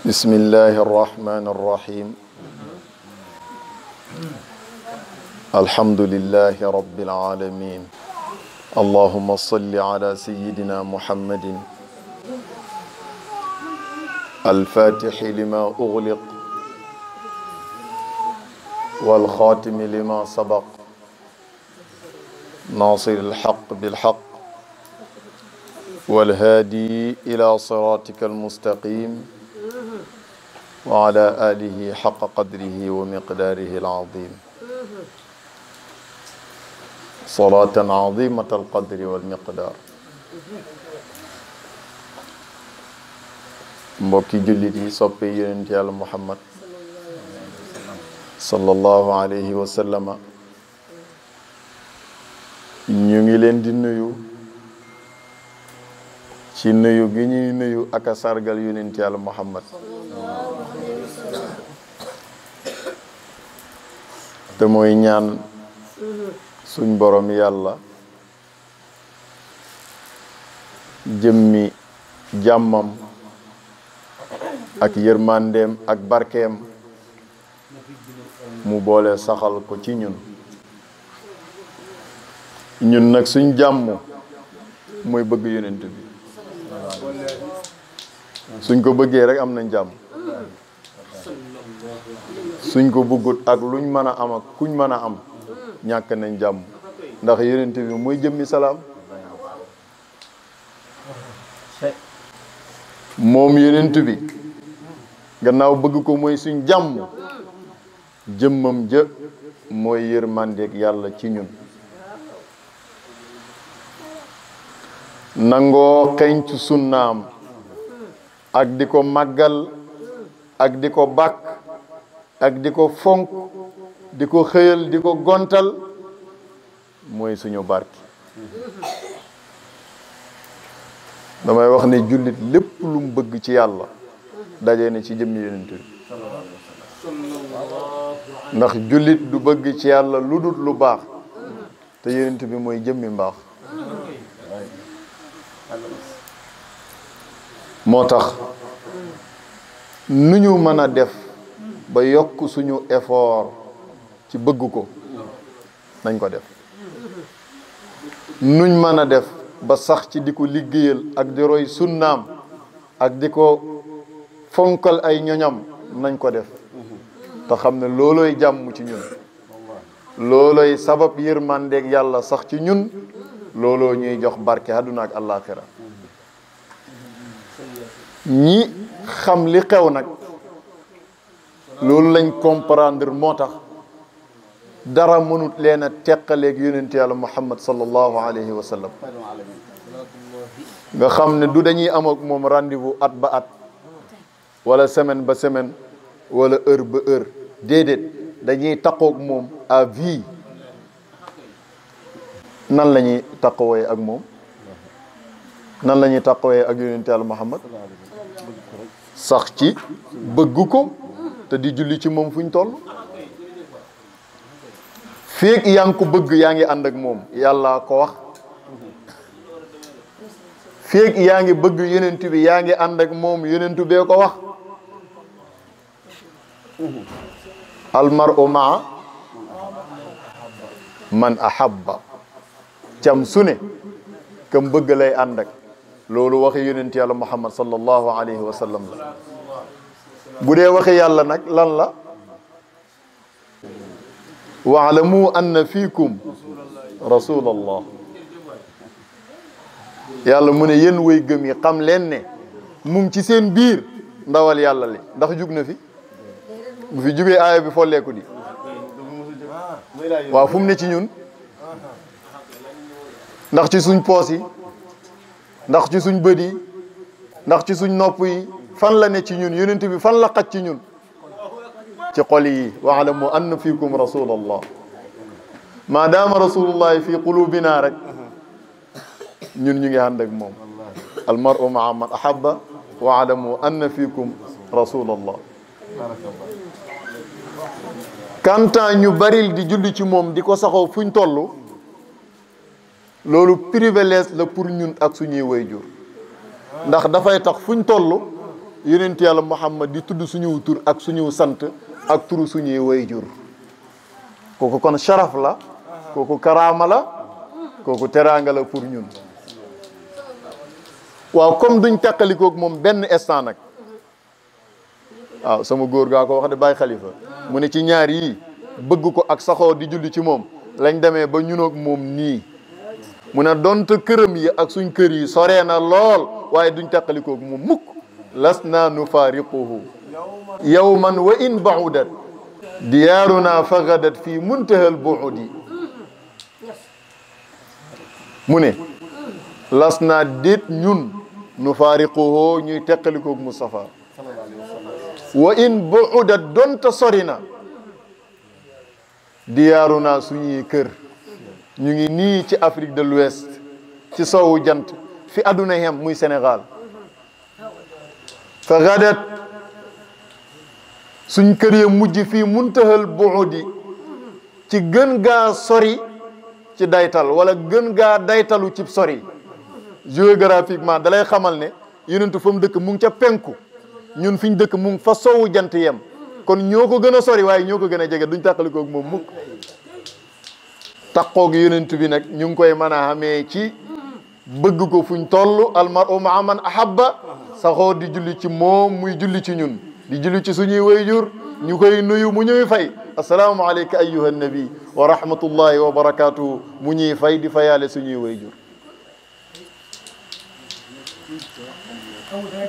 بسم الله الرحمن الرحيم الحمد لله رب العالمين اللهم صل على سيدنا محمد الفاتح لما أغلق والخاتم لما سبق ناصر الحق بالحق والهادي إلى صراطك المستقيم وعلى آله حق قدره ومقداره العظيم صلاة عظيمة القدر والمقدار mbokki jullit yi soppe yonent Yàlla Muhammad sallallahu alayhi wa sallama ñu ngi leen di nuyu ci nuyu gi ñuy nuyu ak a sargal yonent Yàlla Muhammad te mooy ñaan suñ borom yàlla jëmmi jàmmam ak yërmandeem ak barkeem mu boole saxal ko ci ñun nag suñ jàmm mooy bëgg yonent bi suñ ko bëggee rek am nañ jàmm suñ ko bëggut ak luñ mën a am ak kuñ mën a am ñàkk nañ jàmm ndax yonent bi mooy jëmmi salaam moom yonent bi gannaaw bëgg ko mooy suñ jàmm jëmmam jë mooy yërmandeeg yàlla ci ñun nangoo xeñtu sunnaam ak di ko màggal ak di ko bàkk ak di ko fonk di ko xëyal di ko gontal mooy suñu barki damay wax ne jullit lépp lu mu bëgg ci yàlla dajee ne ci jëmmi yonent bi ndax jullit du bëgg ci yàlla lu dul lu baax te yonent bi mooy jëmmi mbaax moo tax nu ñu mën a def ba yokk suñu effort ci bëgg ko nañ ko def nuñ mën a def ba sax ci di ko liggéeyal ak di roy sunnaam ak di ko fonkal ay ñoñam nañ ko def te xam ne loolooy jàmm ci ñun loolooy sabab yërmandeeg yàlla sax ci ñun looloo ñuy jox barke àdduna ak àllaaxira ñi xam li xew nag loolu lañ comprendre moo tax dara mënut leen a teqaleeg yonent yàlla Muhammad sallallahu alayhi wa sallam nga xam ne du dañuy am ak moom rendez-vous at ba at wala semaine ba semaine wala heure ba heure déedéet dañuy taqoog moom à vie nan la ñuy taqawee ak moom nan la ñuy taqawee ak yonent yàlla Muhammad sax ci bëgg ko te di julli ci moom fuñ toll feek yaa ngi ko bëgg yaa ngi ànd ak moom yàlla ko wax feek yaa ngi bëgg yonent bi yaa ngi ànd ak moom yonent bee ko wax almar'u ma'a man ahabba cam su ne kam bëgg lay ànd ak loolu waxi yonent yàlla Muhammad sallallahu alayhi wa sallam la bu dee waxi yàlla nag lan la wa'lamu anna fiikum rasulallah yàlla mu ne yéen way gëm yi xam leen ne mu ngi ci seen biir ndawal yàlla li ndax jug na fi bu fi jugee aaya bi folleeku di waaw fu mu ne ci ñun ndax ci suñ poos yi ndax ci suñ bët yi ndax ci suñ nopp yi fan la ne ci ñun yonent bi fan la xaj ci ñun ci xol yi wa'lamu anna fiikum rasulallah maadaama rasulullahi fi qulubina rek ñun ñu ngi ànd ak moom almar'u ma'a man ahabba wa'lamu anna fiikum rasulallah kantaa ñu baril di julli ci moom di ko saxoo fuñ toll loolu privilège la pour ñun ak suñuy waajur ndax dafay tax fuñ toll yonent yàlla Muhammad di tudd suñu tur ak suñu sant ak turu suñuy wayjur kooku kon sharaf la kooku karaama la kooku teraanga la pour ñun waaw comme duñ teqalikoog moom benn instant nag waaw sama góor gaa ko wax de Baye Khalifa mu ne ci ñaar yii bëgg ko ak saxoo di julli ci moom lañ demee ba ñun ak moom nii mu ne donte këram yi ak suñ kër yi soree na lool waaye duñ teqalikoog moom mukk lasna nufaariquhu yawman wa in ba'udat diyaaruna fagadat fi muntahal bu'udi mu ne lasna déet ñun nufaariquhu ñuy teqalikoog Mustafa wa in bu'udat donte sori na diyaaruna suñuy kër ñu ngi nii ci Afrique de l'Ouest ci sowu jant fi àdduna yem muy Sénégal fa gadat suñ kër ya mujj fii muntahal bu'udi ci gën gaa sori ci daytal wala gën gaa daytalu ci sori géographiquement dalay xamal ne yonentu fa mu dëkk mu ngi ca penku ñun fi ñu dëkk mu ngi fa sowu jant yem kon ñoo ko gën a sori waaye ñoo ko gën a jege duñ tàqalikoog moom mukk taqoog yonent bi nag ñu ngi koy mën a xamee ci bëgg ko fuñ toll almar'u ma'a man ahabba saxoo di julli ci moom muy julli ci ñun di julli ci suñuy wayjur ñu koy nuyu mu ñuy fay assalaamu alayka ayyuha nabi wa rahmatullahi wa barakatuhu mu ñuy fay di fayaale suñuy wayjur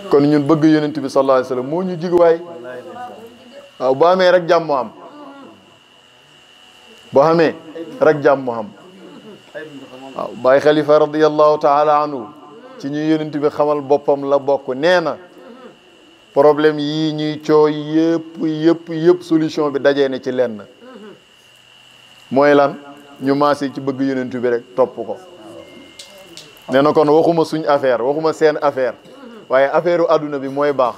kon ñun bëgg yonent bi sallallahu alayhi wa sallam moo ñu jig waay waaw boo amee rek jàmm am boo xamee rek jàmm am waaw Baye Khalifa radiyallahu taala anhu ci ñuy yonent bi xamal boppam la bokk nee na problème yii ñuy cooy yëpp solution bi dajee ne ci lenn mooy lan ñu maase ci bëgg yonent bi rek topp ko nee na kon waxuma suñ affaire waxuma seen affaire waaye affaire u adduna bi mooy baax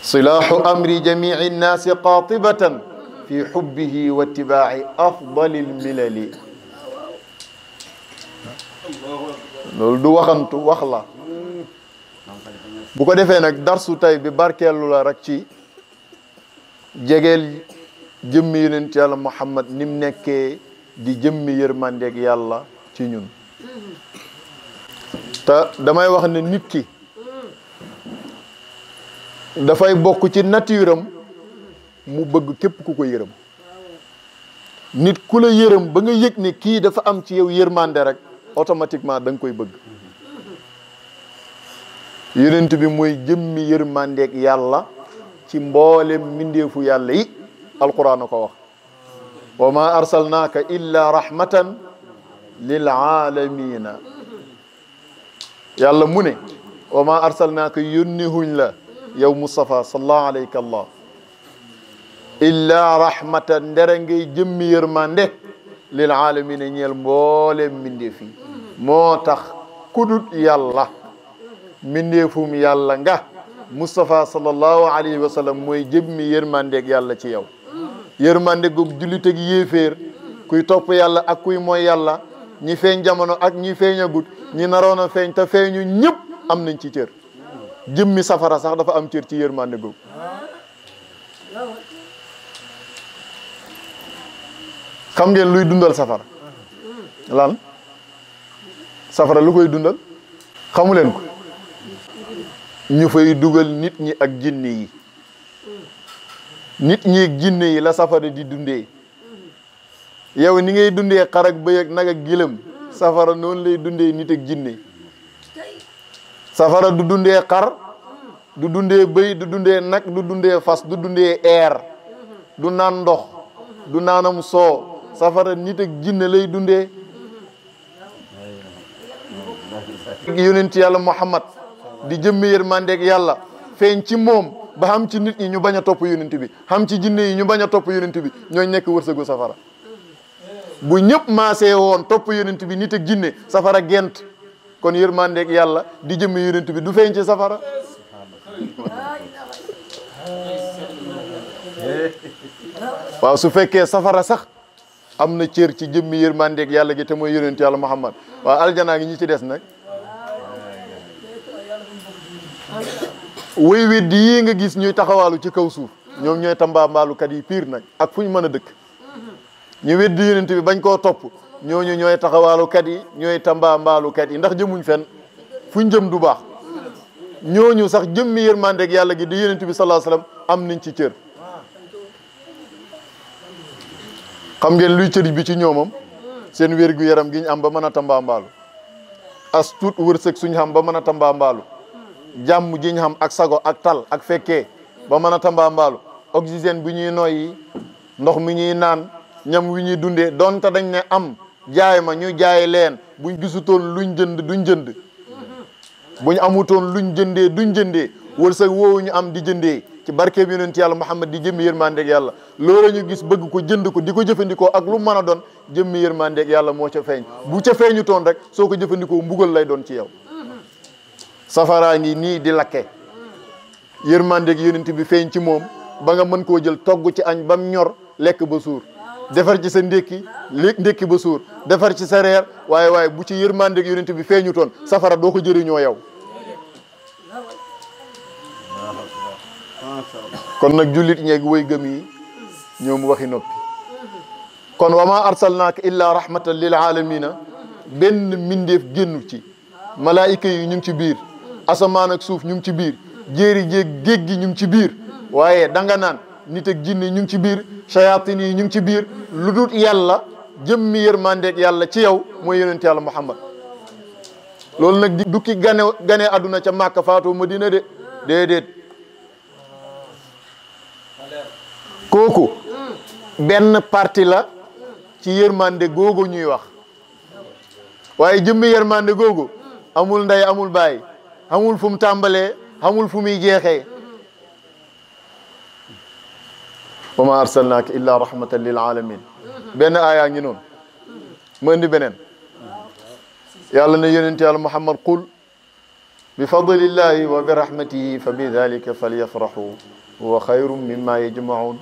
silaahu amri jamii nnaasi qaatibatan fi xubbihi wa itibaaci afdali lmilali loolu du waxantu wax la bu ko defee nag darsu tay bi barkeelu la rek ci jegeel jëmmi yonent yàlla Muhammad ni mu nekkee di jëmmi yërmandeeg yàlla ci ñun te damay wax ne nit ki dafay bokk ci nature am mu bëgg képp ku ko yërëm nit ku la yërëm ba nga yëg ne kii dafa am ci yow yërmande rek automatiquement da nga koy bëgg yonent bi mooy jëmmi yërmandeeg yàlla ci mboolem mbindeefu yàlla yi alquran a ko wax wa ma arsalnaaka illa rahmatan lil aalamina yàlla mu ne wa ma arsalnaaka yónnihuñ la yow Mustafa sallallahu alayka allah illa rahmatan ndere ngay jëmmi yërmande lil aalamina ñeel mboolem mbindeef yi moo tax kudut yàlla mbindeefum yàlla nga Mustafa sallallahu alayhi wa sallam mooy jëmmi yërmandeeg yàlla ci yow yërmande goog jullit ak yéeféer kuy topp yàlla ak kuy mooy yàlla ñi feeñ jamono ak ñi feeñagut ñi naroon a feeñ te feeñu ñëpp am nañ ci cër jëmmi safara sax dafa am cër ci yërmande goog xam ngeen luy dundal safara lan safara lu koy dundal xamu leen ko ñu fay dugal nit ñi ak jinne yi nit ñi ak jinne yi la safara di dundee yow ni ngay dundee xar ak bëy ak nag ak gilam safara noonu lay dundee nit ak jinne safara du dundee xar du dundee bëy du dundee nag du dundee fas du dundee air du naan ndox du naanam soo safara nit ak jinne lay dundee yonent yàlla Muhammad di jëmmi yërmandeeg yàlla feeñ ci moom ba xam ci nit ñi ñu bañ a topp yonent bi xam ci jinne yi ñu bañ a topp yonent bi ñooñ nekk wërsëgu safara bu ñëpp maasee woon topp yonent bi nit ak jinne safara gent kon yërmandeeg yàlla di jëmmi yonent bi du feeñ ci safara waaw su fekkee safara sax am na cër ci jëmmi yërmandeeg yàlla gi te mooy yonent yàlla Muhammad waaw aljanaa gi ñi ci des nag way weddi yii nga gis ñuy taxawaalu ci kaw suuf ñoom ñooy tambaambaalukat yi piir nag ak fu ñu mën a dëkk ñu weddi yonent bi bañ koo topp ñooñu ñooy taxawaalukat yi ñooy tambaambaalukat yi ndax jëmuñ fenn fuñ jëm du baax ñooñu sax jëmmi yërmandeeg yàlla gi di yonent bi sallallahu alayhi wasallam am nañ ci cër xam ngeen luy cër bi ci ñoomam seen wérgu yaram gi ñu am ba mën a tambaambaalu as tuut wërsëg suñ xam ba mën a tambaambaalu jàmm ji ñu xam ak sago ak tal ak fekkee ba mën a tambaambaalu oxygène bu ñuy noyyi ndox mi ñuy naan ñam wi ñuy dundee donte dañ ne am jaay ma ñu jaay leen buñ gisutoon luñ jënd duñ jënd buñ amutoon luñ jëndee duñ jëndee wërsëg woowu ñu am di jëndee ci barke bi yonent yàlla Muhammad di jëmmi yërmandeeg yàlla loolu ñu gis bëgg ko jënd ko di ko jëfandikoo ak lu mën a doon jëmmi yërmandeeg yàlla moo ca feeñ bu ca feeñu toon rek soo ko jëfandikoo mbugal lay doon ci yow safaraa ngi nii di lakke yërmandeeg yonent bi feeñ ci moom ba nga mën koo jël togg ci añ bam ñor lekk ba suur defar ci sa ndékki ndékki ba suur defar ci sa reer waaye bu ci yërmandeeg yonent bi feeñu toon safara doo ko jëriñoo yow kon nag jullit ñeeg woy gëm yi ñoom waxi noppi kon wa ma arsalnaaka illa rahmatan lil alamina benn mindeef génnu ci malaayika yi ñu ngi ci biir asamaan ak suuf ñu ngi ci biir jéeri jéeg géej gi ñu ngi ci biir waaye danga naan nit ak jinne ñu ngi ci biir shayatin yi ñu ngi ci biir lu dul yàlla jëmmi yërmandeeg yàlla ci yow mooy yonent yàlla Muhammad loolu nag du ki gane àdduna ca Màkka faatoo Madina de déedéet kooku benn parti la ci yërmande googu ñuy wax waaye jëmmi yërmande googu amul ndey amul baay amul fu mu tàmbalee amul fu muy jeexee wa ma arsalnaaka illa rahmatan lil alamin benn aayaa ngi noonu ma indi beneen yàlla na yonent yàlla Muhammad qul bi fadlillahi wa bi rahmatihi fa bi dhalika falyafrahu huwa xayrun mimma yajmaun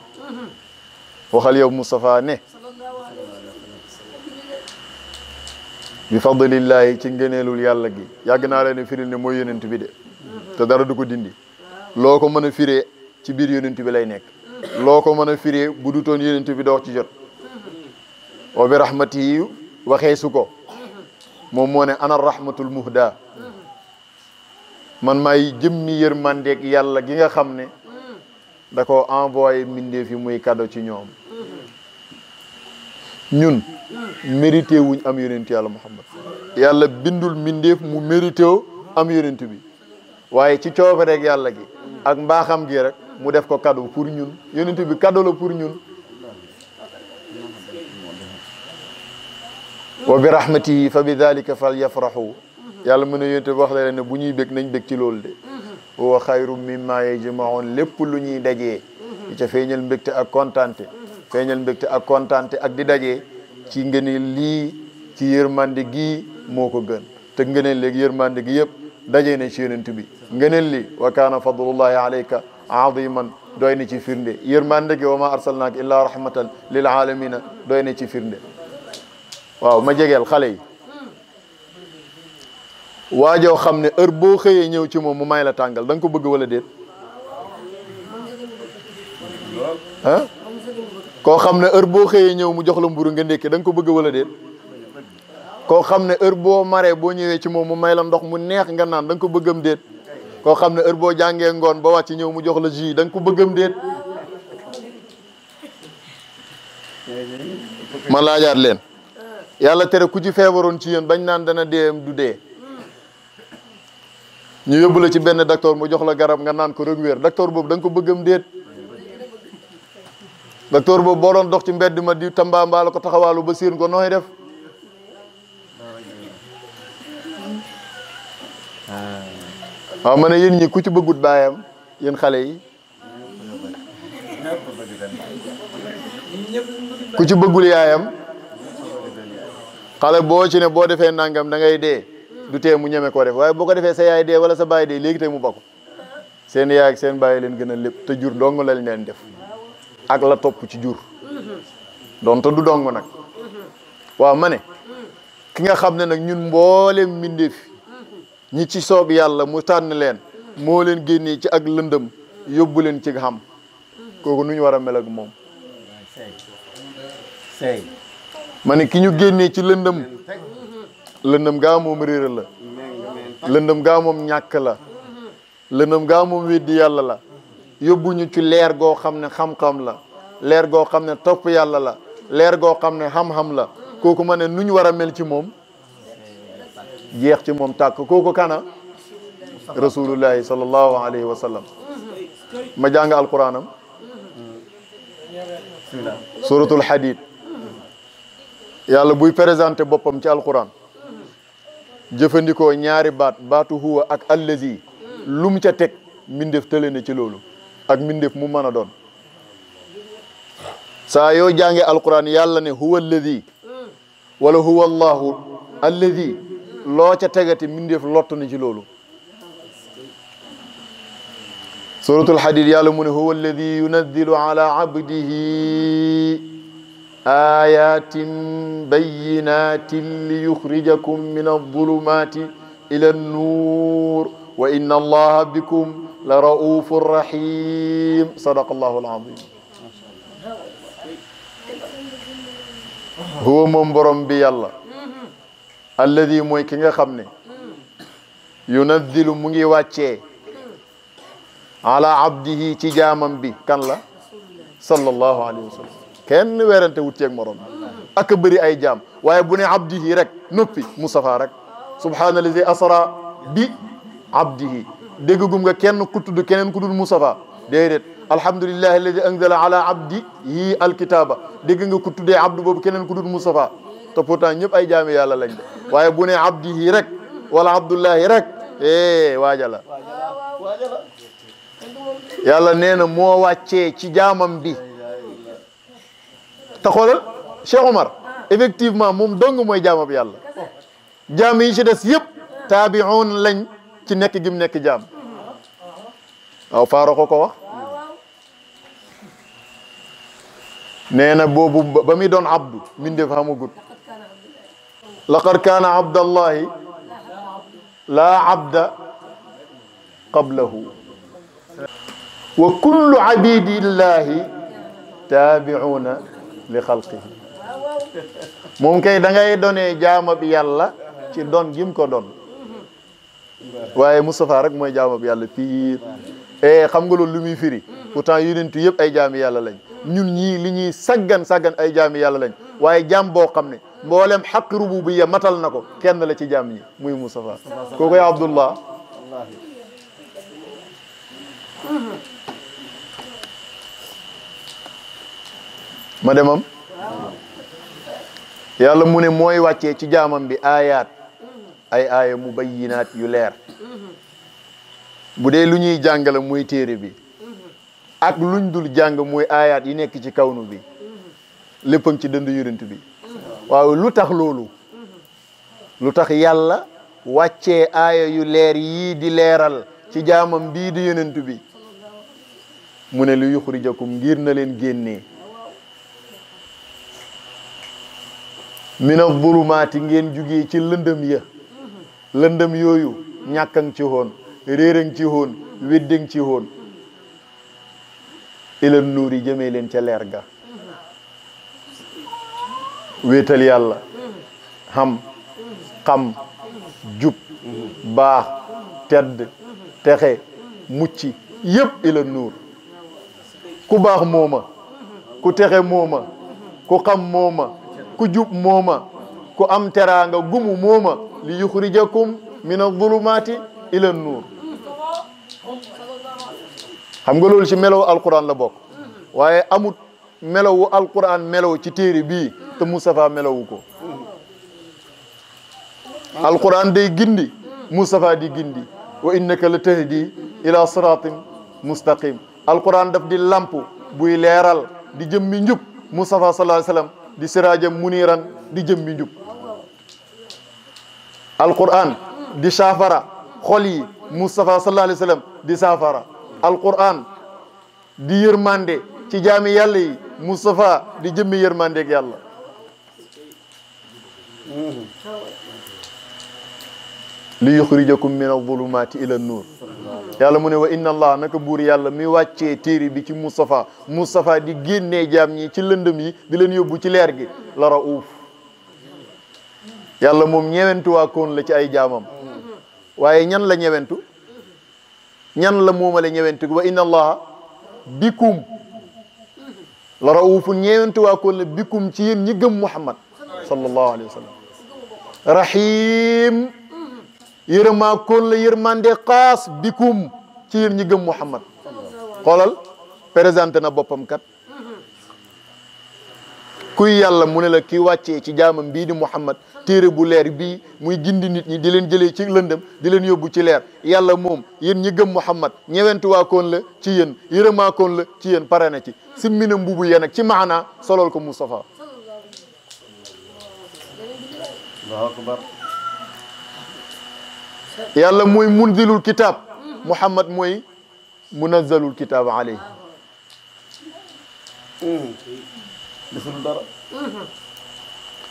waxal yow Moustapha ne bi fadlillahi ci ngëneelul yàlla gi yàgg naa leen firil ne mooy yonent bi de te dara du ko dindi loo ko mën a firee ci biir yonent bi lay nekk loo ko mën a firee bu dutoon yonent bi doo ci jot wa bi rahmatihi waxee su ko moom moo ne ana rahmatul muhda man maay jëmmi yërmandeeg yàlla gi nga xam ne da ko envoyé mbindeef yi muy cadeau ci ñoom ñun mérité wuñ am yonent yàlla Muhammad yàlla bindul mbindeef mu mérité am yonent bi waaye ci coobareeg yàlla gi ak mbaaxam gi rek mu def ko cadeau pour ñun yonent bi cadeau la pour ñun wa bi rahmatihi fa bi dhalika falyafrahu yàlla mën a yonent bi wax leen ne bu ñuy bég nañ bég ci loolu de wa xayru mimma yajmaun lépp lu ñuy dajee di ca feeñal mbégte ak kontante feeñal mbégte ak kontante ak di dajee ci ngëneel lii ci yërmande gii moo ko gën te ngëneel léegi yërmande gi yëpp dajee na ci yonent bi ngëneel li wa kaana fadlullahi alayka aziman doy na ci firnde yërmande gi wa ma arsalnaaka illa rahmatan lil alamina doy na ci firnde waaw ma jegeel xale yi waajoo xam ne heure boo xëyee ñëw ci moom mu may la tàngal da nga ko bëgg wala déet ah koo xam ne heure boo xëyee ñëw mu jox la mburu nga ndékke da nga ko bëgg wala déet koo xam ne heure boo maree boo ñëwee ci moom mu may la ndox mu neex nga naan da nga ko bëggam déet koo xam ne heure boo jàngee ngoon ba wàcc ñëw mu jox la jus da nga ko bëggam déet ma laajaat leen yàlla tere ku ci feebaroon ci yéen bañ naan dana dee du dee ñu yóbbu la ci benn docteur mu jox la garab nga naan ko rek wér docteur boobu da nga ko bëggam déet docteur boobu boo doon dox ci mbedd ma di tambaambaala ko taxawaalu ba siin ko nooy def waaw ma ne yéen ñi ku ci bëggut baayam yéen xale yi ku ci bëggul yaayam xale boo ci ne boo defee nangam da ngay dee du tee mu ñeme koo def waaye boo ko defee sa yaay dee wala sa baay dee léegi tey mu bokk seen yaay ak seen baay leen gën a lépp te jur dong lañ leen def ak la topp ci jur doon te du dong nag waaw ma ne ki nga xam ne nag ñun mbooleem mbindeef ñi ci soob yàlla mu tànn leen moo leen génnee ci ak lëndëm yóbbu leen ci xam kooku nu ñu war a mel ak moom ma ne ki ñu génnee ci lëndëm lëndëm gaa moom réer la lëndëm gaa moom ñàkk la lëndëm gaa moom weddi yàlla la yóbbu ñu ci leer goo xam ne xam-xam la leer goo xam ne topp yàlla la leer goo xam ne xam-xam la kooku ma ne nu ñu war a mel ci moom jeex ci moom tàkk kooku kana rasulullahi sallallahu alayhi wa sallam ma jàng alquranam suratul hadid yàlla buy présenté boppam ci alquran jëfandikoo ñaari baatu huwa ak allazi lu mu ca teg mbindeef tële na ci loolu ak mbindeef mu mën a doon saa yoo jàngee alquran yàlla ne huwa allazi wala huwa allahu allazi loo ca tegati mbindeef lott na ci loolu suratul hadid yàlla mu ne huwa alladi yunazzilu ala abdihi ayatin bayyinatin li yuxrijakum min adulumati ila annuur wa inna allaha bikum la raufun rahim sadaqa allahu alazim huwa moom borom bi yàlla alladi mooy ki nga xam ne yunazzilu mu ngi wàccee ala abdihi ci jaamam bi kan la sallallahu alayhi wa sallam kenn werante wut ceeg morom ak bëri ay jaam waaye bu ne abdihi rek noppi Mustafa rek subhaanallazi asra bi abdihi dégg gum nga kenn ku tudd keneen ku dul Mustafa déedéet alhamdulillahi alladi anzala ala abdihi alkitaba dégg nga ku tuddee abdu boobu keneen ku dul Mustafa te pourtant ñëpp ay jaami yàlla lañ de waaye bu ne abdihi rek wala abdullahi rek waaja la yàlla nee na moo wàccee ci jaamam bi te xoolal Cheikh Omar effectivement moom dong mooy jaamam bi yàlla jaam yi ci des yëpp taabi'un lañ ci nekk gi mu nekk jaam waaw faaro ko wax nee na boobu ba muy doon abdu mindeef xamagut laqad kaana abdallahi laa abda qablahu wa kullu abidillahi taabi'una li xalqihi moom kay da ngay donee jaama bi yàlla ci don gim ko don waaye Moustapha rek mooy jaama bi yàlla piir xam nga loolu lu muy firi pourtant yonent yëpp ay jaami yàlla lañ ñun ñii li ñuy saggan ay jaami yàlla lañ waaye jaam boo xam ne mboolem xaq rububiyya matal na ko kenn la ci jaam ñi muy Moustapha kookoy Abdullah ma demam yàlla mu ne mooy wàccee ci jaamam bi ayaat ay aaya mubayyinaat yu leer bu dee lu ñuy jàngale muy téere bi ak luñ dul jàng muy ayaat yi nekk ci kawnu bi léppam ci dënd yonent bi waaw lu tax loolu lu tax yàlla wàccee aaya yu leer yii di leeral ci jaamam bii di yonent bi mu ne li yuxrijakum ngir na leen génnee mina zulumaati ngeen jugee ci lëndëm ya lëndëm yooyu ñàkkang ci woon réerang ci woon weddeng ci woon ila nuuri jëmee leen ca leer ga wéetal yàlla xam jub baax tedd texe mucc yëpp ila nuur ku baax mooma ku texe mooma ku xam mooma ku jub mooma ku am teraanga gumu mooma li yuxrijakum min adh-dhulumati ila an-nur xam nga loolu ci melow alquran la bokk waaye amut melowu alquran melow ci téere bii te Moustapha melowu ko alquran day gindi Moustapha di gindi wa innaka la tahdi ila siratin mustaqim alquran daf di lamp buy leeral di jëmmi njub Moustapha sallallahu alayhi wasallam di siraajam muniran di jëmmi njub alquran di saafara xol yi Moustapha sallallahu alayhi wasallam di saafara alquran di yërmande ci jaami yàlla yi Moustapha di jëmmi yërmandeeg yàlla li yuxrijakum min adh-dhulumati ila an-nur yàlla mu ne wa inna allah naka buur yàlla mi wàccee téere bi ci Moustapha di génnee jaam ñi ci lëndëm yi di leen yóbbu ci leer gi la raouf yàlla moom ñewentu waa koon la ci ay jaamam waaye ñan la ñewentu ñan la moomale ñewentu wa inna allaha bikum la raoufun ñewentu waa koon la bikum ci yéen ñi gëm Muhammad sallallahu alayhi wa sallam rahim yërëmaa koon la yërmande xaas bikum ci yéen ñi gëm Muhammad xoolal présenté na boppam kat kuy yàlla mu ne la ki wàccee ci jaamam bii di Muhammad téere bu leer bii muy gindi nit ñi di leen jëlee ci lëndëm di leen yóbbu ci leer yàlla moom yéen ñi gëm Muhammad ñewentuwaa koon la ci yéen yërëmaa koon la ci yéen pare na ci simmina mbubu yéen ak ci maana solol ko Moustapha Allahu akbar yàlla mooy munzilul kitaab Muhammad mooy munazzalul kitaab alayhi deful dara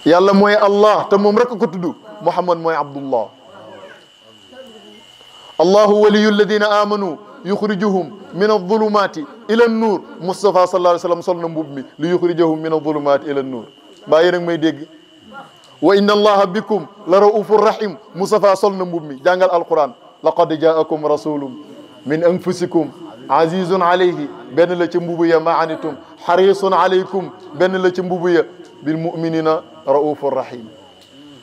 yàlla mooy Allah te moom rek ko tudd Muhammad mooy Abdullah Allahu waliyyu alladina amanu yuxrijuhum min adh-dhulumati ila an-nur Mustafa sallallahu alayhi wa sallam sol na mbub mi li yuxrijahum min adh-dhulumati ila an-nur baa yéen a ngi may dégg wa inna allaha bikum la raufur rahim Mustafa sol na mbub mi jàngal alquran laqad jaakum rasulun min anfusikum azizun alayhi benn la ci mbubu ya ma anitum harisun alaykum benn la ci mbubu ya bil muminina raufur rahim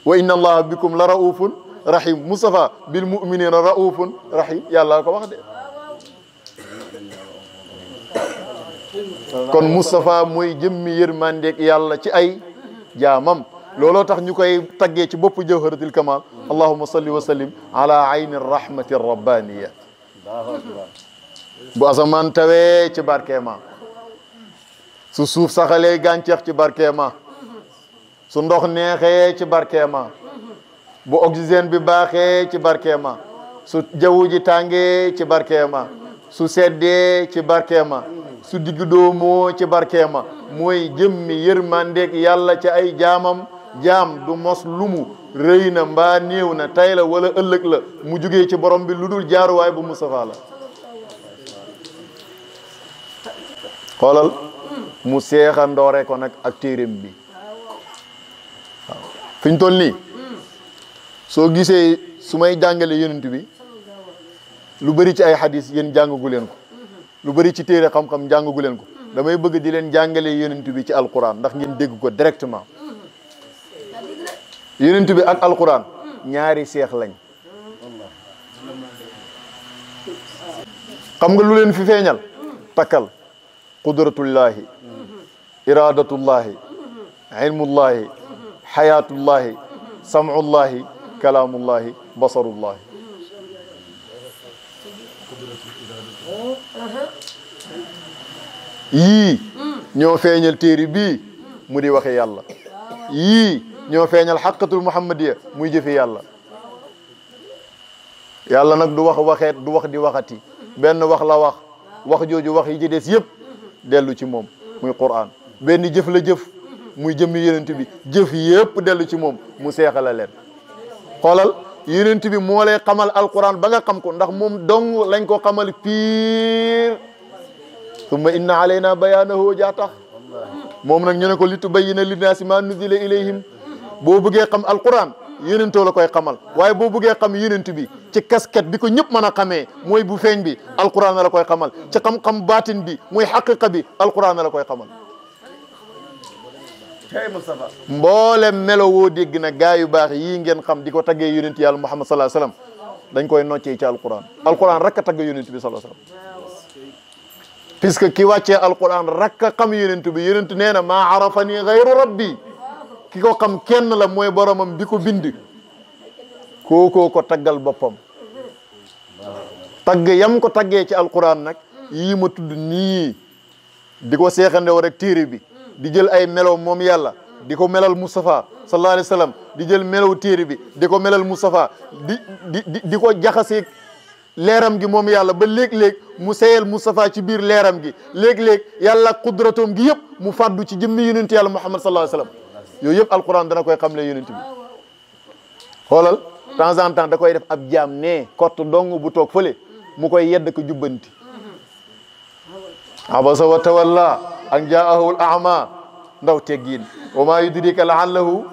wa inna allaha bikum la raufun rahim Mustafa bil muminina raufun rahim yàlla ko wax de kon Mustafa mooy jëmmi yërmandeeg yàlla ci ay jaamam looloo tax ñu koy taggee ci bopp jawharatul kamal allahumma salli wa sallim ala ayni rahmati rabbaniya bu asamaan tawee ci barkeema su suuf saxalee gàncax ci barkeema su ndox neexee ci barkeema bu oxygène bi baaxee ci barkeema su jaww ji tàngee ci barkeema su seddee ci barkeema su digg doomoo ci barkeema mooy jëmmi yërmandeeg yàlla ci ay jaamam jaam du mos lumu rëy na mbaa néew na tay la wala ëllëg la mu jugee ci borom bi lu dul jaaruwaay bu Mustafa la xoolal mu seexa ndoore ko nag ak téeréem bi waaw fi ñu toll nii soo gisee su may jàngale yonent bi lu bëri ci ay hadis yéen jàngagu leen ko lu bëri ci téere xam-xam jàngagu leen ko damay bëgg di leen jàngale yonent bi ci alquran ndax ngeen dégg ko directement yonent bi ak alquran ñaari seex lañ xam nga lu leen fi feeñal takkal qudratullahi iradatullahi ilmullahi hayatullahi sam'ullahi kalamullahi basarullahi yii ñoo feeñal téere bii mu di waxe yàlla yii ñoo feeñal xaqatul muhammadiya muy jëfe yàlla yàlla nag du wax waxeet du wax di waxati benn wax la wax jooju wax yi ci des yëpp dellu ci moom muy Qur'an benn jëf la jëf muy jëmmi yonent bi jëf yëpp dellu ci moom mu seexala leen xoolal yonent bi moo lay xamal alquran ba nga xam ko ndax moom dong lañ ko xamal piir summa inna alayna bayaanahu jaa tax moom nag ñu ne ko li tubayyina linnaasi ma nuzila ilayhim boo bëggee xam alquran yonentoo la koy xamal waaye boo bëggee xam yonent bi ci casquette bi ko ñëpp mën a xamee mooy bu feeñ bi alquran la koy xamal ci xam-xam baatin bi mooy xaqiqa bi alquran la koy xamal mboolem melo woo dégg na gaa yu baax yii ngeen xam di ko taggee yonent yàlla Muhammad sallallahu alayhi wasallam dañ koy noccee ci alquran alquran rek a tagg yonent bi sallallahu alayhi wasallam puisque ki wàccee alquran rek a xam yonent bi yonent nee na maa arafani ghayru rabbi ki ko xam kenn la mooy boromam bi ko bind kookoo ko taggal boppam tagg yam ko taggee ci alquran nag yii ma tudd nii di ko seexandew rek téere bi di jël ay melow moom yàlla di ko melal Mustafa sallallahu alayhi wa sallam di jël melow téere bi di ko melal Mustafa di ko jaxasee leeram gi moom yàlla ba léeg-léeg mu seyal Mustafa ci biir leeram gi léeg-léeg yàlla qudratoom gi yëpp mu fàddu ci jëmmi yonent yàlla Muhammad sallallahu alayhi wa sallam yooyu yëpp alquran dana koy xamle yonent bi xoolal temps en temps da koy def ab jaam ne kott dong bu toog fële mu koy yedd ko jubbanti abasa wa tawalla an jaahu al a'ma ndaw teggiin wa ma yudrika la'allahu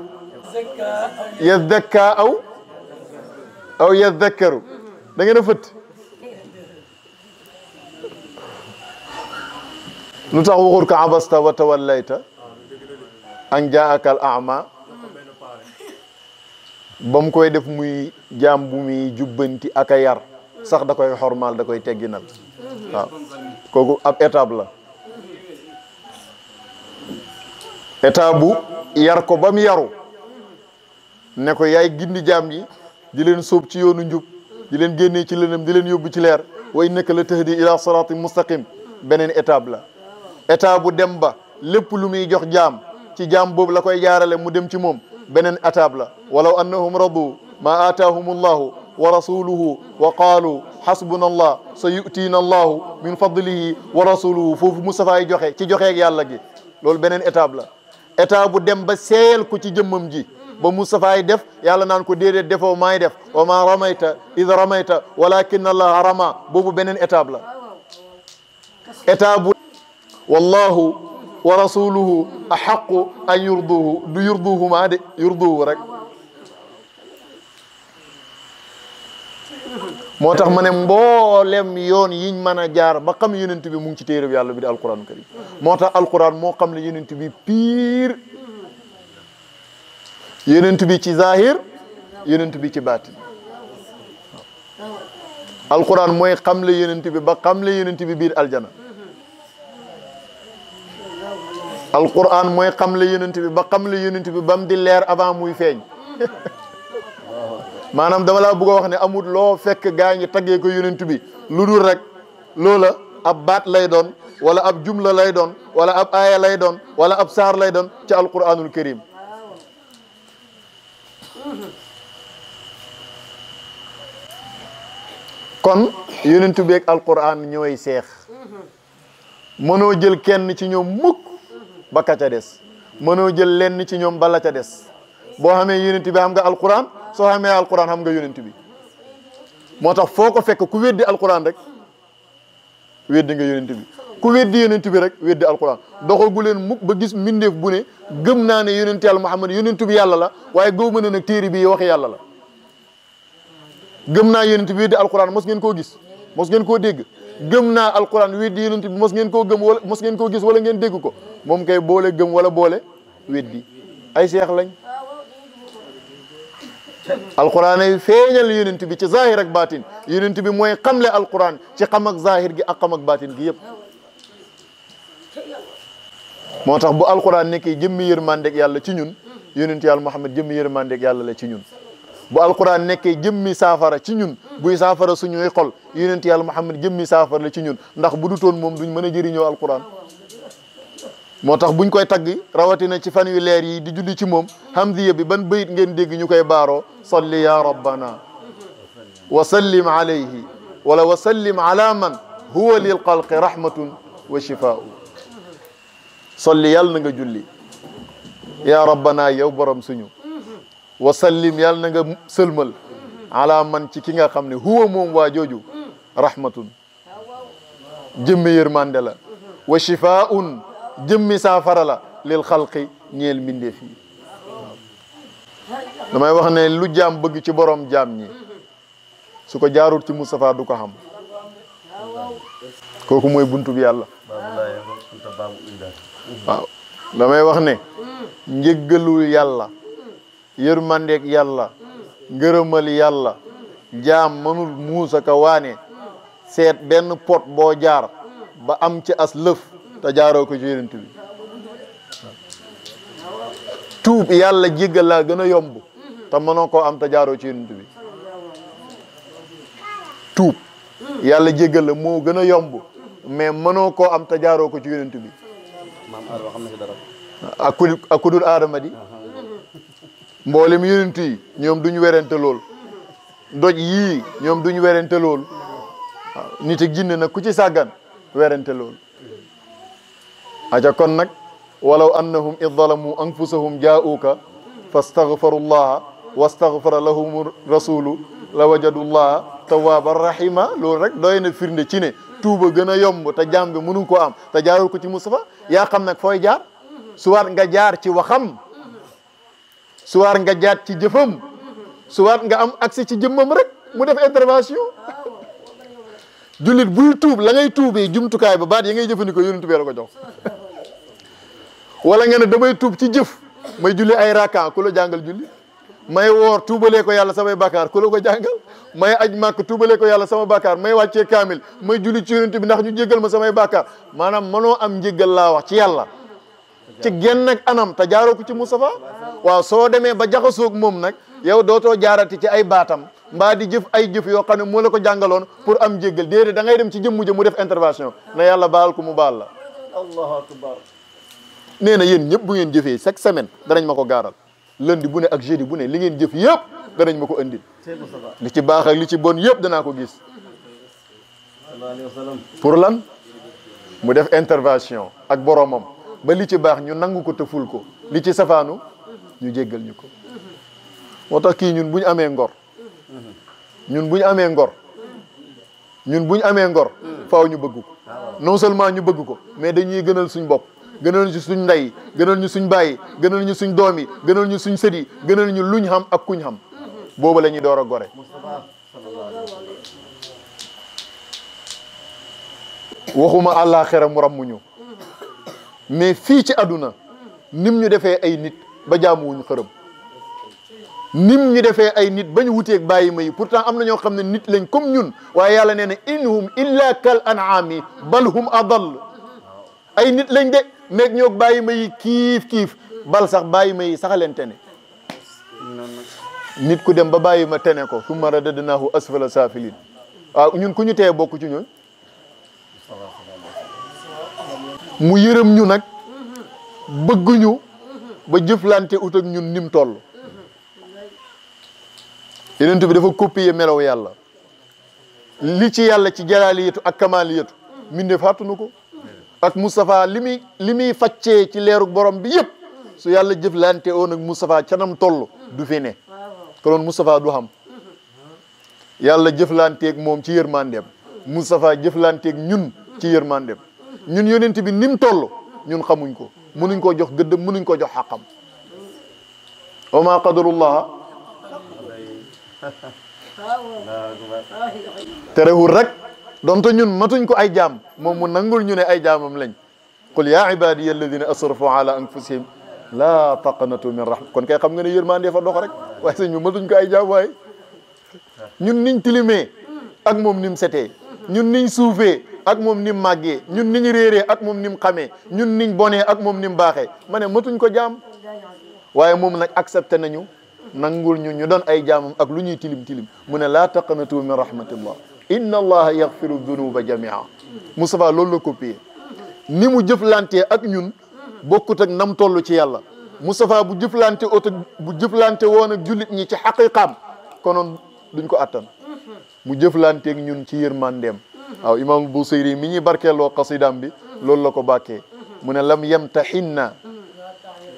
yazakka aw yazakkaru da ngeen a fëtt lu tax waxul ko abasta wa tawallayta an jaaka al a'ma ba mu koy def muy jaam bu muy jubbanti ak a yar sax da koy xormaal da koy tegginal waaw kooku ab étape la étape bu yar ko ba mu yaru ne ko yaay gindi jaam yi di leen sóob ci yoonu njub di leen génnee ci lëndëm di leen yóbbu ci leer wa innaka la tahdi ila siratin mustaqim beneen étape la étape bu dem ba lépp lu muy jox jaam ci jaam boobu la koy jaarale mu dem ci moom beneen étape la walaw annahum radu ma aataahum allahu wa rasuluhu wa qaalu xasbuna allah sa yutiina allahu min fadlihi wa rasuluhu foofu Moustapha yi joxe ci joxeeg yàlla gi loolu beneen étape la étape bu dem ba seeyal ko ci jëmmam ji ba Moustapha yi def yàlla naan ko déedéet defoo maay def wa ma ramayta id ramayta walakin allaha rama boobu beneen étape la étape bu wallahu wa rasuluhu ahaqu an yurduhu du yurduhu maa de yurduhu rek moo tax ma ne mboolem yoon yiñ mën a jaar ba xam yonent bi mu ngi ci téere bi yàlla bi di alquran karim moo tax alquran moo xam ne yonent bi pire yonent bi ci zahir yonent bi ci baatin alquran mooy xam le yonent bi ba xam le yonent bi biir aljana alquran mooy xam le yonent bi ba xam le yonent bi ba mu di leer avant muy feeñ maanaam dama laa bëgg a wax ne amul loo fekk gaa ñi taggee ko yonent bi lu dul rek loola ab baat lay doon wala ab jumla lay doon wala ab aaya lay doon wala ab saar lay doon ci alquranul karim kon yonent bi ak alquran ñooy seex mënoo jël kenn ci ñoom mukk ba ka ca des mënoo jël lenn ci ñoom ba la ca des boo xamee yonent bi xam nga alquran soo xamee alquran xam nga yonent bi moo tax foo ko fekk ku weddi alquran rek weddi nga yonent bi ku weddi yonent bi rek weddi alquran doxagu leen mukk ba gis mbindeef bu ne gëm naa ne yonent yàlla Muhammad yonent bi yàlla la waaye gëw ma ne nag téere bi waxi yàlla la gëm naa yonent bi weddi alquran mos ngeen koo gis mos ngeen koo dégg gëm naa alquran weddi yonent bi mos ngeen koo gëm wala mos ngeen koo gis wala ngeen dégg ko moom kay boole gëm wala boole weddi ay seex lañ alquran ay feeñal yonent bi ci zahir ak baatin yonent bi mooy xamle alquran ci xam ak zahir gi ak xam ak baatin gi yëpp moo tax bu alquran nekkee jëmmi yërmandeeg yàlla ci ñun yonent yàlla Muhammad jëmmi yërmandeeg yàlla la ci ñun bu alquran nekkee jëmmi saafara ci ñun buy saafara suñuy xol yonent yàlla Muhammad jëmmi saafara la ci ñun ndax bu dutoon moom duñ mën a jëriñoo alquran moo tax buñ koy tagg rawatina ci fan yu leer yi di julli ci moom hamdiya bi ban bayit ngeen dégg ñu koy baaroo salli ya rabbana wa sallim alayhi wala wa sallim ala man huwa lil xalqi rahmatun wa shifaa'u salli yàlla na nga julli ya rabbana yow borom suñu wa sallim yàlla na nga sëlmal ala man ci ki nga xam ne huwa moom waa jooju rahmatun jëmmi yërmande la wa shifaa'un jëmmi saafara la lil xalqi ñeel mbindeef yi damay wax ne lu jaam bëgg ci borom jaam ñi su ko jaarut ci Moustapha du ko xam kooku mooy buntu bi yàlla waaw damay wax ne njëggalul yàlla yërmandeeg yàlla ngërëmal yàlla jaam mënul muusa ka waane seet benn pot boo jaar ba am ci as lëf te jaaroo ko ci yonent bi tuub yàlla jéggal laa gën a yomb te mënoo koo am te jaaroo ci yonent bi tuub yàlla jéggal la moo gën a yomb mais mënoo koo am te jaaroo ko ci yonent bi ak ku dul aadama di mboolem yonent yi ñoom duñu werante lool doj yii ñoom duñu werante lool waaw nit ak jinne nag ku ci sàggan werante lool aja kon nag walaw annahum id zalamu anfusahum jaa'uuka fastaghfaru llaha wastaghfara lahum rasulu la wajadullah tawwaban rahima loolu rek doy na firnde ci ne tuuba gën a yomb te jaam bi mënu ko am te jaarul ko ci Moustapha yaa xam nag fooy jaar suwaat nga jaar ci waxam suwaat nga jaar ci jëfam suwaat nga am accès ci jëmmam rek mu def intervention jullit buy tuub la ngay tuubee jumtukaay ba baat yi ngay jëfandikoo yonent bi la ko jox wala nga ne damay tuub ci jëf may julli ay rakka ku la jàngal julli may woor tuubalee ko yàlla samay bàkkaar ku la ko jàngal may aj màkk tuubalee ko yàlla sama bàkkaar may wàccee kaamil may julli ci yonent bi ndax ñu jéggal ma samay bàkkaar maanaam mënoo am njéggal laa wax ci yàlla ci genn ak anam te jaaroo ko ci Moustapha waaw soo demee ba jaxasoog moom nag yow dootoo jaarati ci ay baatam mbaa di jëf ay jëf yoo xam ne moo la ko jàngaloon pour am njéggal déedéet da ngay dem ci jëmmu ja mu def intervention na yàlla baal ko mu baal la allahu akbar nee na yéen ñëpp bu ngeen jëfee chaque semaine danañ ma ko gaaral lundi bu ne ak jeudi bu ne li ngeen jëf yëpp danañ ma ko andil li ci baax ak li ci bon yëpp danaa ko gis pour lan mu def intervention ak boromam ba li ci baax ñu nangu ko te ful ko li ci safaanu ñu jéggal ñu ko moo tax kii ñun bu ñu amee ngor ñun bu ñu amee ngor ñun bu ñu amee ngor faaw ñu bëgg ko non seulement ñu bëgg ko mais dañuy gënal suñ bopp gënal ñu suñ ndey gënal ñu suñ bàyyi gënal ñu suñ doom yi gënal ñu suñ sët yi gënal ñu luñ xam ak kuñ xam boobu la ñuy door a gore waxuma àllaaxira mu rammuñu mais fii ci àdduna nim ñu defee ay nit ba jaamuwuñu xërëm nim ñu defee ay nit ba ñu wuteeg bàyyi ma yi pourtant am na ñoo xam ne nit lañ comme ñun waaye yàlla nee na in hum illa kal an'ami bal hum adall ay nit lañ de meeg ñoog bàyyi ma yi kiif bal sax bàyyi ma yi sax leen tene nit ku dem ba bàyyi ma tene ko summa radadnaahu asfala saafiliin waaw ñun ku ñu teye bokk ci ñooñ mu yërëm ñu nag bëgguñu ba jëflante ut ak ñun nim toll yonent bi dafa copier melaw yàlla li ci yàlla ci jalaaliyatu ak kamaaliyatu mbindeef fàttunu ko ak Moustapha li muy faccee ci leerug borom bi yëpp su yàlla jëflante woon ak Moustapha canam toll du fi ne konoon Moustapha du xam yàlla jëflanteeg moom ci yërmandeem Moustapha jëflanteeg ñun ci yërmandeem ñun yonent bi nim toll ñun xamuñ ko mënuñ koo jox gëddëm mënuñ koo jox xaqam wa ma qadarullah terewul rek donte ñun matuñ ko ay jaam moom mu nangul ñu ne ay jaamam lañ qul ya ibadiya alladina asrafu ala anfusihim la taqnatu min rahma kon kay xam nga ne yërmande fa dox rek waaye sëñ bi matuñ ko ay jaam waaye ñun niñ tilimee ak moom nim setee ñun niñ suufee ak moom nim màggee ñun niñ réeree ak moom nim xamee ñun niñ bonee ak moom nim baaxee ma ne matuñ ko jaam waaye moom nag accepté nañu nangul ñu doon ay jaamam ak lu ñuy tilim mu ne laa taqnatu min rahmatillah inna allaha yaghfiru dunuba jamia Moustapha loolu la copié ni mu jëflantee ak ñun bokkut ak nam toll ci yàlla Moustapha bu jëflante woon ak jullit ñi ci xaqiqaam konoon duñ ko attan mu jëflanteeg ñun ci yërmandeem waaw imam Busayri mi ñuy barkeeloo qasidam bi loolu la ko bàkkee mu ne lam yamtaxinna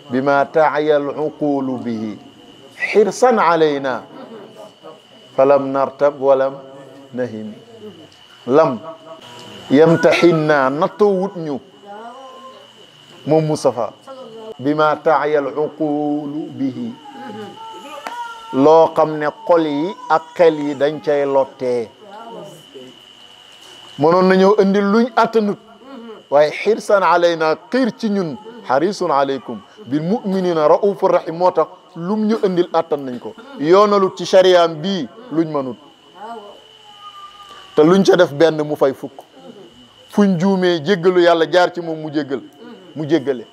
bima taaya al uqulu bihi xirsan alayna falam nartab walam nahim lam yamtaxinna nattoo wut ñu moom Moustapha bima taaya al uqulu bihi loo xam ne xol yi ak xel yi dañ cay lottee mënoon nañoo indi luñ attanut waaye xirsan alayna xiir ci ñun xarisun alaykum bil muminina raufur rahim moo tax lum ñu indil attan nañ ko yoonalut ci chariyaam bii luñ mënut te luñ ca def benn mu fay fukk fuñ juumee jéggalu yàlla jaar ci moom mu jéggale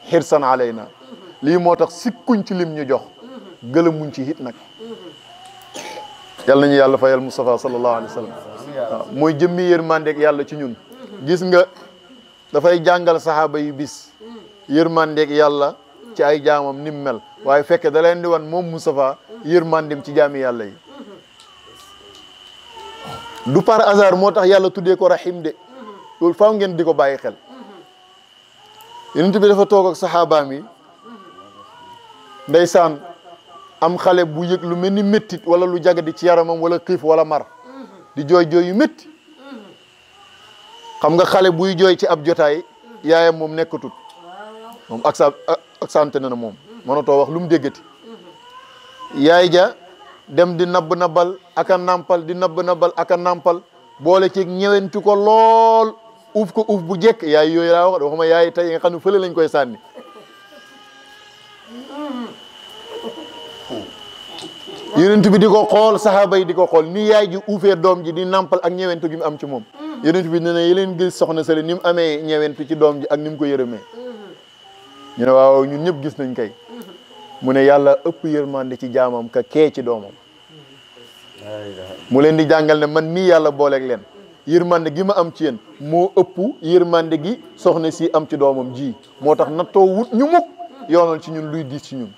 xirsan alayna lii moo tax sikkuñ ci lim ñu jox gëlëmuñ ci hit nag yàlla nañu yàlla fayal Moustapha sallallahu alayhi wa sallam waaw mooy jëmmi yërmandeeg yàlla ci ñun gis nga dafay jàngal saxaaba yi bis yërmandeeg yàlla ci ay jaamam nim mel waaye fekke da leen di wan moom Moustapha yërmandim ci jaami yàlla yi du par hasard moo tax yàlla tuddee ko rahim de loolu faaw ngeen di ko bàyyi xel yonent bi dafa toog ak saxaabaam yi ndeysaan am xale bu yëg lu mel ni méttit wala lu jagadi ci yaramam wala xiif wala mar di jooy jooy yu métti xam nga xale buy jooy ci ab jotaay yaayam moom nekkatut moom ak sante na moom mënatoo wax lu mu déggati yaay ja dem di nabb nabal aka nampal di nabb nabal aka nampal boole ci ñewentu ko lool uuf ko uuf bu jekk yaay yooyu laa wax waxuma yaay tey nga xam ne fële lañ koy sànni yonent bi di ko xool saxaaba yi di ko xool ni yaay ji uufee doom ji di nampal ak ñewentu gi mu am ci moom yonent bi ne na yeleen gis soxna sale ni mu amee ñewentu ci doom ji ak ni mu ko yërëmee ñu ne waaw ñun ñëpp gis nañ kay mu ne yàlla ëpp yërmande ci jaamam ka kee ci doomam mu leen di jàngal ne man mii yàlla booleeg leen yërmande gi ma am ci yéen moo ëpp yërmande gi soxna si am ci doomam ji moo tax nattoo wut ñu mukk yoonal ci ñun luy diis ci ñun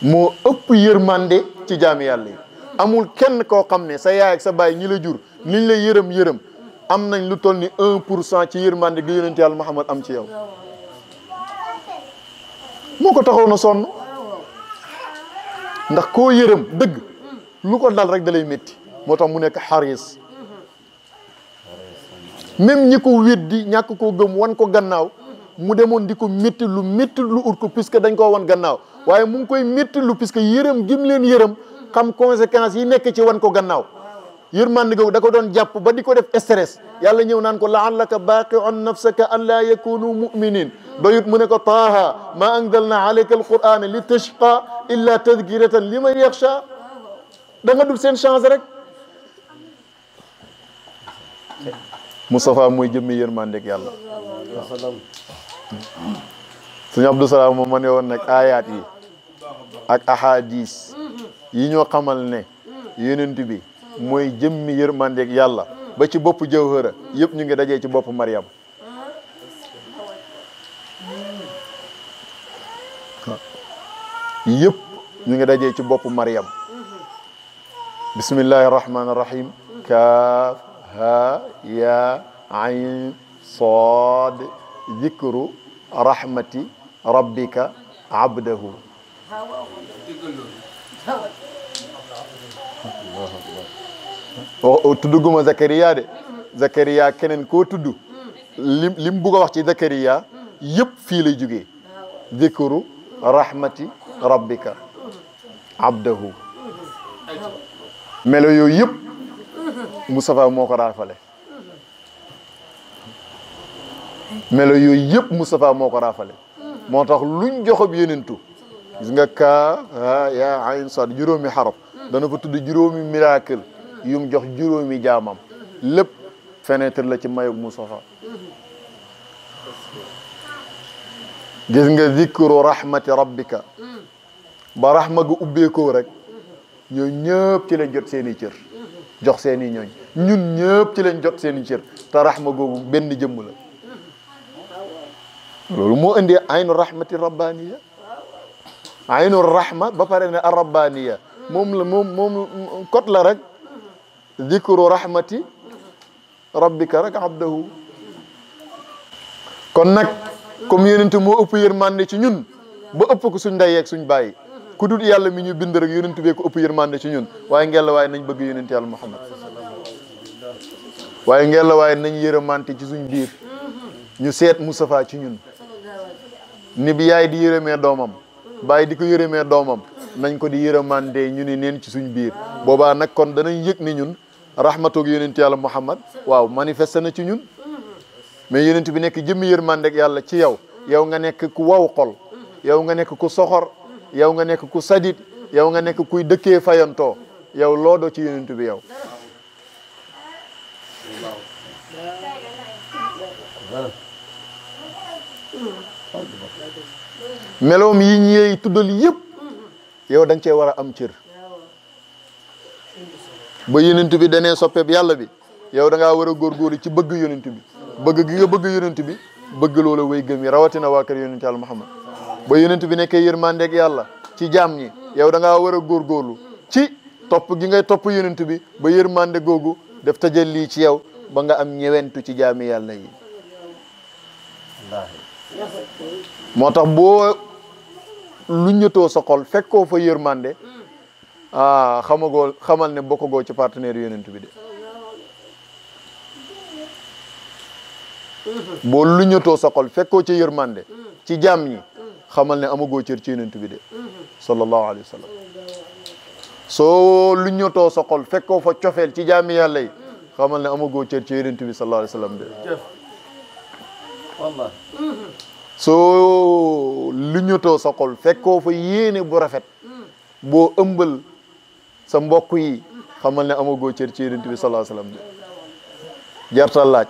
moo ëpp yërmande ci jaami yàlla yi amul kenn koo xam ne sa yaay ak sa baay ñi la jur niñ la yërëm am nañ lu toll ni 1% ci yërmande gi yonent yàlla Muhammad am ci yow moo ko taxaw na sonn ndax koo yërëm dëgg lu ko dal rek da lay métti moo tax mu nekk xaris même ñi ko weddi ñàkk koo gëm wan ko gannaaw mu demoon di ko métti lu ut ko puisque dañ koo wan gannaaw waaye mu ngi koy métti lu puisque yërëm gim leen yërëm xam conséquences yi nekk ci wan ko gannaaw yërmande googu da ko doon jàpp ba di ko def stress yàlla ñëw naan ko laallaka baaqi'un nafsaka an laa yakunu muminin doyut mu ne ko taaha ma anzalna alayka alqur'ana li tashqa illa tadkiratan liman yaxsha da nga dul seen chance rek Moustapha mooy jëmmi yërmandeg yàlla suñu Abdou Salaam moom ma ne woon nag ayaat yi ak ahadis yi ñoo xamal ne yonent bi mooy jëmmi yërmandeg yàlla ba ci bopp jawhara yëpp ñu ngi dajee ci bopp Mariam yëpp ñu ngi dajee ci bopp Mariam bismillahi rahmani rahim kaaf ha ya ayn saad dikru rahmati rabbika abdahu tudduguma Zakariya de Zakariya keneen koo tudd lim bugg a wax ci Zakariya yëpp fii lay jugee dikru rahmati rabbika abdahu melo yooyu yëpp Moustapha moo ko raafale melo yooyu yëpp Moustapha moo ko raafale moo tax luñ joxob yonentu gis nga kaa ha ya ayn sad juróomi xaraf dana fa tudd juróomi miracle yum jox juróomi jaamam lépp fenêtre la ci mayug Moustapha gis nga zikru rahmati rabbika ba rahma gu ubbeekoo rek ñoo ñëpp ci lañ jot seen i cër jox seen i ñooñ ñun ñëpp ci lañ jot seen i cër te rahma googu benn jëmm la loolu moo indi aynu rahmati rabbaniya aynu rahma ba pare ne arrabbaniya moom kot la rek zikru rahmati rabbika rek abdahu kon nag comme yonent moo ëpp yërmande ci ñun ba ëpp ko suñ ndey ak suñ bàyyi ku dul yàlla mi ñu bind rek yonent bee ko ëpp yërmande ci ñun waaye ngeen la waaye nañ bëgg yonent yàlla Muhammad waaye ngeen la waaye nañ yërëmante ci suñ biir ñu seet Moustapha ci ñun ni bi yaay di yërëmee doomam bàyyi di ko yërëmee doomam nañ ko di yërëmande ñu ni neen ci suñ biir boobaa nag kon danañ yëg ni ñun rahmatoog yonent yàlla Muhammad waaw manifesté na ci ñun mais yonent bi nekk jëmmi yërmandeg yàlla ci yow yow nga nekk ku waw xol yow nga nekk ku soxor yow nga nekk ku sadit yow nga nekk kuy dëkkee fayantoo yow loo doo ci yonent bi yow meloom yi ñeey tuddal yëpp yow da nga cee war a am cër ba yonent bi danee soppeeb yàlla bi yow da ngaa war a góorgóorlu ci bëgg yonent bi bëgg gi nga bëgg yonent bi bëgg loola way gëm yi rawatina waa kër yonent yàlla Muhammad ba yonent bi nekkee yërmandeeg yàlla ci jaam ñi yow da ngaa war a góorgóorlu ci topp gi ngay topp yonent bi ba yërmande googu def tajalli ci yow ba nga am ñewentu ci jaami yàlla yi moo tax boo lu ñëtoo sa xol fekkoo fa yërmande xamal ne bokkagoo ci partenaire yonent bi de boo lu ñëtoo sa xol fekkoo ci yërmande ci jaam ñi xamal ne amagoo cër ci yonent bi de sallallahu alayhi wa sallam soo lu ñëtoo sa xol fekkoo fa cofeel ci jaami yàlla yi xamal ne amagoo cër ci yonent bi sallallahu alayhi wa sallam de wallah soo lu ñëtoo sa xol fekkoo fa yéene bu rafet boo ëmbal sa mbokk yi xamal ne amagoo cër ci yonent bi sallallahu alayhi wa sallam de jartal laaj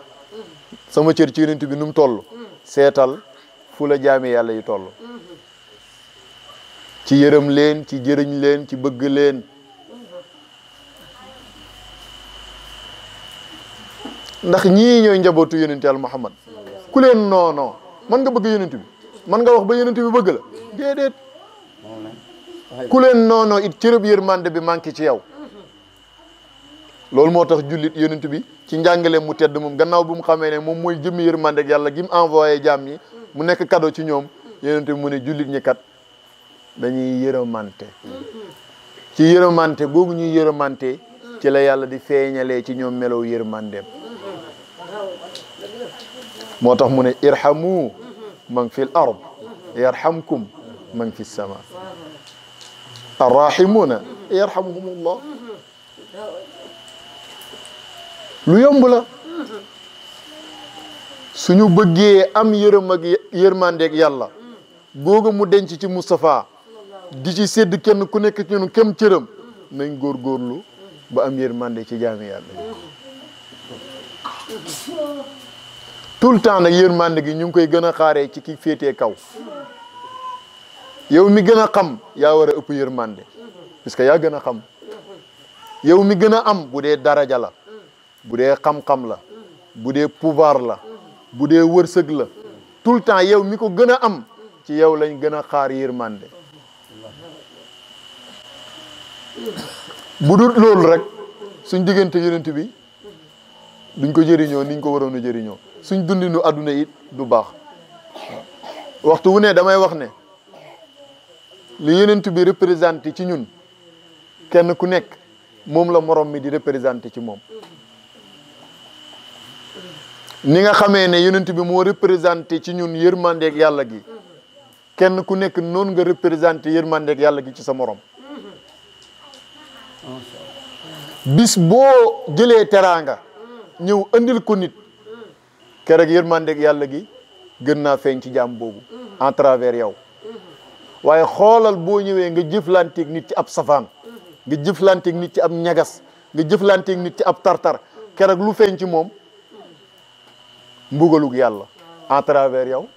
sama cër ci yonent bi nu mu toll seetal fu la jaami yàlla yi toll ci yërëm leen ci jëriñ leen ci bëgg leen ndax ñii ñooy njabootu yonent yàlla Muhammad ku leen noonoo mën nga bëgg yonent bi mën nga wax ba yonent bi bëgg la déedéet ku leen noonoo it cërëb yërmande bi manqué ci yow loolu moo tax jullit yonent bi ci njàngale mu tedd moom gannaaw bu mu xamee ne moom mooy jëmmi yërmande ak yàlla gi mu envoyé jaam ñi mu nekk cadeau ci ñoom yonent bi mu ne jullit ñi kat dañuy yërëmante ci yërëmante googu ñuy yërëmante ci la yàlla di feeñalee ci ñoom melow yërmandeem moo tax mu ne irhamu man fi l ard yarhamkum man fi sama arrahimuna yarhamuhumullah lu yomb la suñu bëggee am yërëm ak yërmandeeg yàlla googu mu denc ci Moustapha di ci sédd kenn ku nekk ci ñun kem cëram nañ góorgóorlu ba am yërmande ci jaami yàlla tout le temps nag yërmande gi ñu ngi koy gën a xaaree ci ki féetee kaw yow mi gën a xam yaa war a ëpp yërmande parce que yaa gën a xam yow mi gën a am bu dee daraja la bu dee xam-xam la bu dee pouvoir la bu dee wërsëg la tout le temps yow mi ko gën a am ci yow lañ gën a xaar yërmande bu dul loolu rek suñ diggante yonent bi duñ ko jëriñoo niñ ko waroon a jëriñoo suñ dundinu àdduna it du baax waxtu wu ne damay wax ne li yonent bi représenté ci ñun kenn ku nekk moom la morom mi di représenté ci moom ni nga xamee ne yonent bi moo représenté ci ñun yërmandeeg yàlla gi kenn ku nekk noonu nga représenté yërmandeeg yàlla gi ci sa morom bis boo jëlee teraanga ñëw andil ko nit keroog yërmandeeg yàlla gi gën naa feeñ ci jaam boobu en travers yow waaye xoolal boo ñëwee nga jëflanteeg nit ci ab safaan nga jëflanteeg nit ci ab ñagas nga jëflanteeg nit ci ab tartar keroog lu feeñ ci moom mbugalug yàlla en travers yow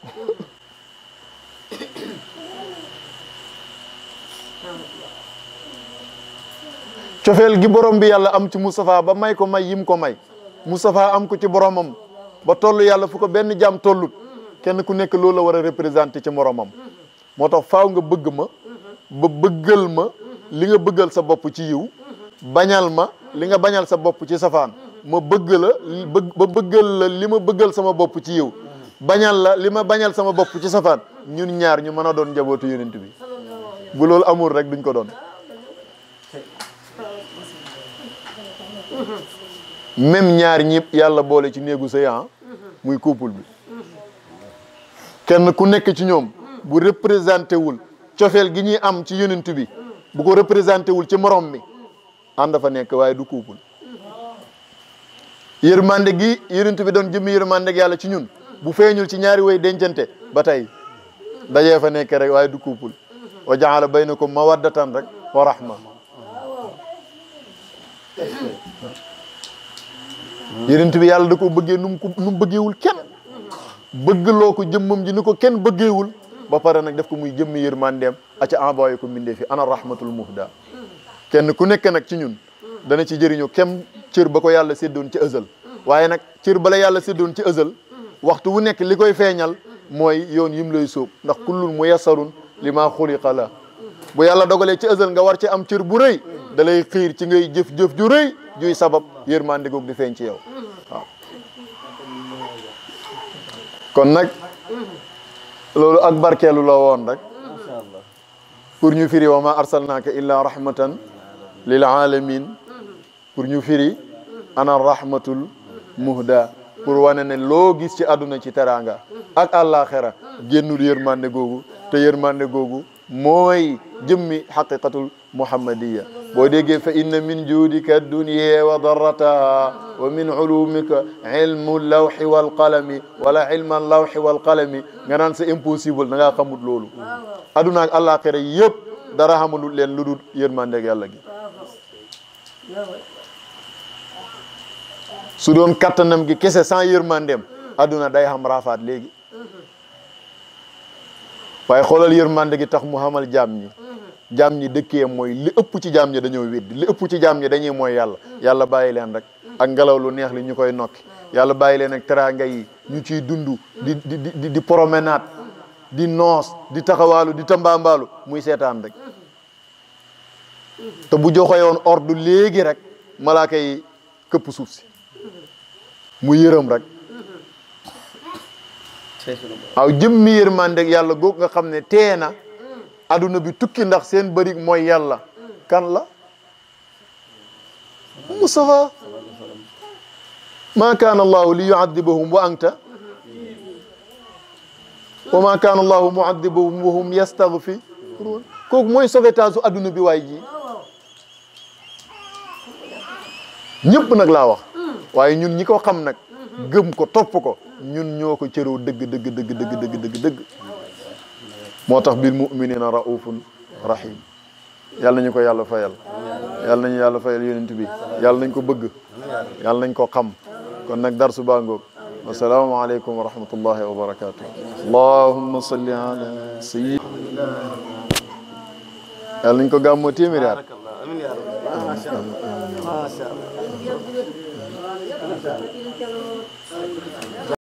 cofeel gi borom bi yàlla am ci Moustapha ba may ko may yim ko may Moustapha am ko ci boromam ba toll yàlla fu ko benn jaam tollut kenn ku nekk loolu la war a représenté ci moromam moo tax faaw nga bëgg ma ba bëggal ma li nga bëggal sa bopp ci yiw bañal ma li nga bañal sa bopp ci safaan ma bëgg la ba bëggal la li ma bëggal sama bopp ci yiw bañal la li ma bañal sama bopp ci safaan ñun ñaar ñu mën a doon njabootu yonent bi bu loolu amul rek duñ ko doon même ñaar ñëpp yàlla boole ci néegu sëy muy couple bi kenn ku nekk ci ñoom bu représenté wul cofeel gi ñuy am ci yonent bi bu ko représenté wul ci morom mi ànd fa nekk waaye du couple yërmande gi yonent bi doon jëmmi yërmande gi yàlla ci ñun bu feeñul ci ñaari way dencante ba tey dajee fa nekk rek waaye du couple wa jaala baynakum mawaddatan rek wa rahma yonent bi yàlla da ko bëggee nu mu bëggeewul kenn bëggloo ko jëmmam ji ni ko kenn bëggeewul ba pare nag def ko muy jëmmi yërmandeem aca envoyé ko mbindee fi ana rahmatul muhda kenn ku nekk nag ci ñun dana ci jëriñoo kem cër ba ko yàlla séddoon ci ëzal waaye nag cër bala yàlla séddoon ci ëzal waxtu wu nekk li koy feeñal mooy yoon yim lay sóob ndax kullun muyassarun li maa xuliqa la bu yàlla dogalee ci ëzal nga war ci am cër bu rëy da lay xiir ci ngay jëf-jëf ju rëy juy sabab yërmande goog di feeñ ci yow waaw kon nag loolu ak barkeelu la woon rek pour ñu firi wa ma arsalnaaka illa rahmatan lil alamin pour ñu firi ana rahmatul muhda pour wane ne loo gis ci àdduna ci teraanga ak àllaaxira génnul yërmande googu te yërmande googu mooy jëmmi xaqiqatul muhammadiya boo déggee fa inna min juudika dunya wa darrataha wa min ulumika ilmu lawxi wal qalami wala ilma lawxi wal qalami nga naan c'est impossible da ngaa xamut loolu àdduna ak àllaaxira yëpp dara xamul leen lu dul yërmande ak yàlla gi su doon kattanam gi kese sans yërmandeem adduna day xam raafaat léegi waaye xoolal yërmande gi tax mu xamal jaam ñi dëkkee mooy li ëpp ci jaam ñi dañoo weddi li ëpp ci jaam ñi dañuy mooy yàlla bàyyi leen rek ak ngelaw lu neex li ñu koy nokki yàlla bàyyi leen ak teraanga yi ñu ciy dund di promenade di noos di taxawaalu di tambaambaalu muy seetaan rek te bu joxe woon ordre léegi rek malaaka yi këpp suuf si mu yërëm rek waaw jëmmi yërmande yàlla googu nga xam ne teena adduna bi tukki ndax seen bëri mooy yàlla kan la Mustafa ma kaana allahu li yuadibahum wa anta wa ma kaana allahu muadibahum wa hum yastaghfiruun kooku mooy sauvetage su adduna bi waay ji ñëpp nag laa wax waaye ñun ñi ko xam nag gëm ko topp ko ñun ñoo ko cëroo dëgg moo tax bil muminina raufun rahim yàlla nañu ko yàlla fayal yàlla nañu yàlla fayal yonent bi yàlla nañ ko bëgg yàlla nañ ko xam kon nag darsu baa ngoog wasalaamu aleykum wa rahmatullahi wa barakatuh allahumma salli ala sayyid yàlla nañ ko gàmmoo téeméeri at ما شاء الله